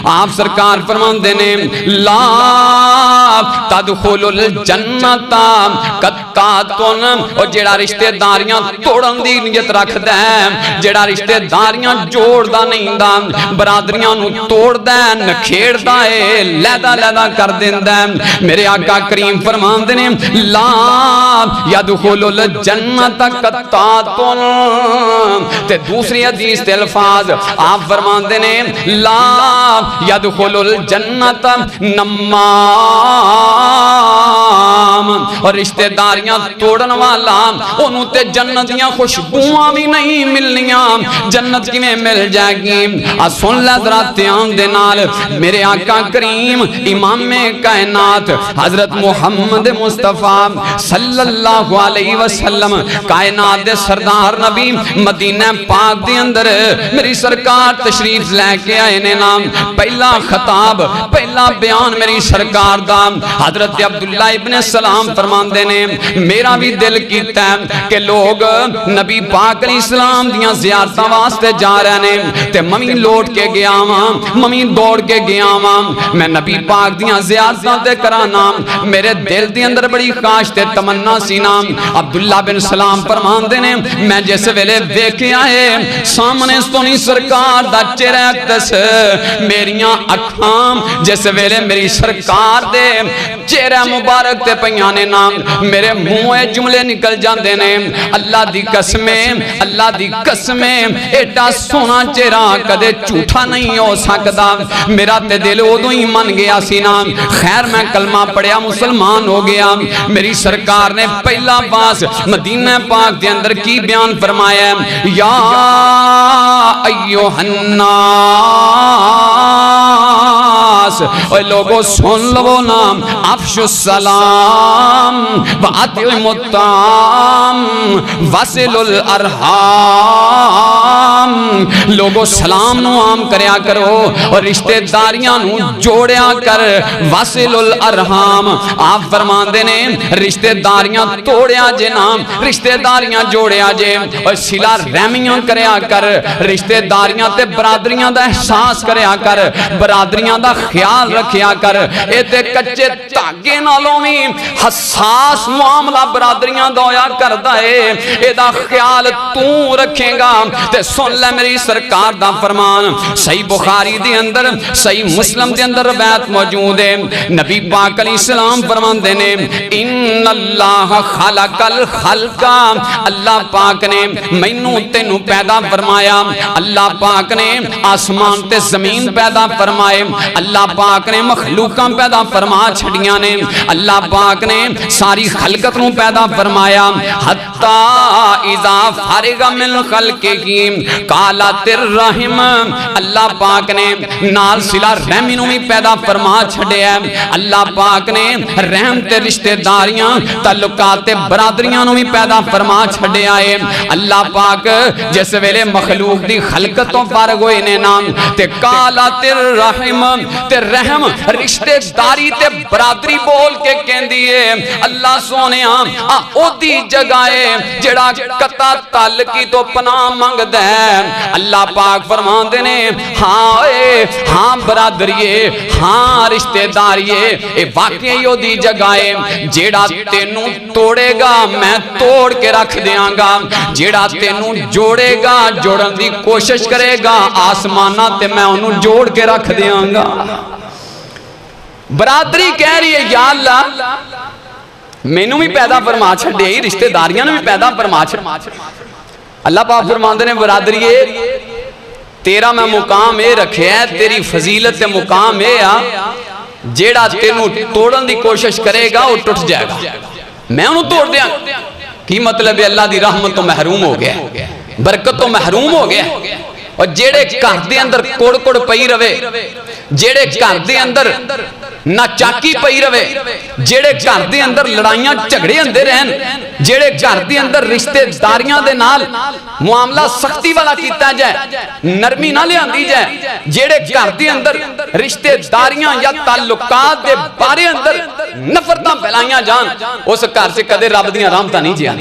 آپ سرکار فرماندے نے لا تدخل الجنت قطاتن، اور جیڑا رشتہ داریاں توڑن دی نیت رکھدا ہے، جیڑا رشتہ داریاں جوڑدا نہیں دا، برادریاں نو توڑدا ہے، نکھیڑدا ہے، لیدا لیدا کر دیندا ہے، میرے آقا کریم فرماندے نے لا یدخل الجنت قطاتن، تے دوسری حدیث تے الفاظ آپ فرماندے نے لا یدخل الجنت نمام، اور رشتہ داریاں توڑن والا انہوں تے جنت دیاں خوشبوئاں بھی نہیں ملنیاں، جنت کی میں مل جائے گی۔ سن لے ذرا دھیان دے نال، میرے آقا کریم امام کائنات حضرت محمد مصطفیٰ صلی اللہ علیہ وسلم کائنات دے سردار نبی مدینہ پاک دے اندر میری سرکار تشریف لے کے آئے نے نام، پہلا خطاب پہلا بیان میری سرکار دا حضرت عبداللہ ابن سلام فرماندے نے میرا بھی دل کیتا ہے کہ لوگ نبی پاک علیہ السلام دیاں زیارتاں واسطے جا رہے نے تے ممی لوٹ کے گیا ہاں، ممی دوڑ کے گیا ہاں، میں نبی پاک دیاں زیارتاں تے کرانا، میرے دل دی اندر بڑی خواہش تے تمنا سی نام۔ عبداللہ بن سلام فرماندے نے میں جس ویلے دیکھے آئے سامنے سونی سرکار دا چہرہ اقدس، میریاں اکھاں جس ویلے میری سرکار دے چہرہ مبارک تے پیانے نام، میرے منہ جملے نکل جاندے نے اللہ دی قسمیں، اللہ دی قسمیں ایڈا سونا چہرہ کدے جھوٹا نہیں ہو سکدا، میرا تے دل ادوں ہی من گیا سی نام، خیر میں کلمہ پڑھیا مسلمان ہو گیا۔ میری سرکار نے پہلا باس مدینہ پاک دے اندر کی بیان فرمایا یا ایوہ الناس، اے لوگو سن لو نام، افش السلام وَأَطْعِمُ الطَّعَامَ وَصِلُ الْأَرْحَامَ، لوگو سلام نو عام کریا کرو اور رشتہ داریاں نو جوڑیا کر، وَصِلُ الْأَرْحَامَ آپ فرماندے نے رشتہ داریاں توڑیا جے نام، رشتہ داریاں جوڑیا جے، اور صلہ رحمیاں کریا کر، رشتہ داریاں تے برادریاں دا احساس کریا کر، برادریاں دا خیال رکھیا کر، اے تے کچے تاگے نالوں میں حساس معاملہ برادریاں دویا کردہ ہے، اے دا خیال تو رکھیں گا تے سن لے میری سرکار دا فرمان، صحیح بخاری دے اندر صحیح مسلم دے اندر روایت موجود ہے، نبی پاک علیہ السلام فرمان دینے ان اللہ خلق الخلق، اللہ پاک نے مینوں تینوں پیدا فرمایا، اللہ پاک نے آسمان تے زمین پیدا فرمائے، اللہ پاک نے مخلوقاں پیدا فرما چھڑیاں نے، اللہ پاک نے ساری خلقت نو پیدا فرمایا، حتی اذا فارغ من خلقہی قالت الرحم، اللہ پاک نے نال صلہ رحمی نو بھی پیدا فرما چھڑے ہیں، اللہ پاک نے رحم تے رشتہ داریاں تعلقات برادریاں نو بھی پیدا فرما چھڑے آئے، اللہ پاک جس ویلے مخلوق دی خلقتوں فارغ ہوئے نے نام تے قالت الرحم تے رحم رشتہ داری تے برادری بول کے کہن دیئے اللہ سونے او دی جگائے جڑا قطع تعلقی تو پناہ مانگ دے، اللہ پاک فرمان دینے ہاں برادریے، ہاں رشتہ داریے، اے واقعی او دی جگائے جڑا تینوں توڑے گا میں توڑ کے رکھ دیاں گا، جڑا تینوں جوڑے گا جوڑن دی کوشش کرے گا آسمانہ تے میں انہوں جوڑ کے رکھ دیاں گا۔ برادری کہہ رہی ہے یا اللہ مینوں بھی پیدا فرما چھڑے ہی، رشتہ داریاں نے بھی پیدا فرما چھڑے، اللہ پاک فرماندے نے برادریے تیرا میں مقام اے رکھے ہے، تیری فضیلت مقام اے جیڑا تینوں توڑن دی کوشش کرے گا وہ ٹوٹ جائے گا، میں انہوں توڑ دیا۔ کی مطلب ہے اللہ دی رحمت تو محروم ہو گیا، برکت تو محروم ہو گیا، اور جیڑے گھر دے اندر کوڑ کوڑ پئی روے، جیڑے گھر دے اندر نہ چاکی پئی روے، جیڑے گھر دے اندر لڑائیاں جھگڑے اندر رہن، جیڑے گھر دے اندر رشتے داریاں دے نال معاملہ سختی والا کیتا جائے، نرمی نہ لے آندی جائے، جیڑے گھر دے اندر رشتے داریاں یا تعلقات دے بارے اندر نفرتاں پھیلائیاں جان، اس گھر سے کدے رب دیاں رحمتاں نہیں جی آندی۔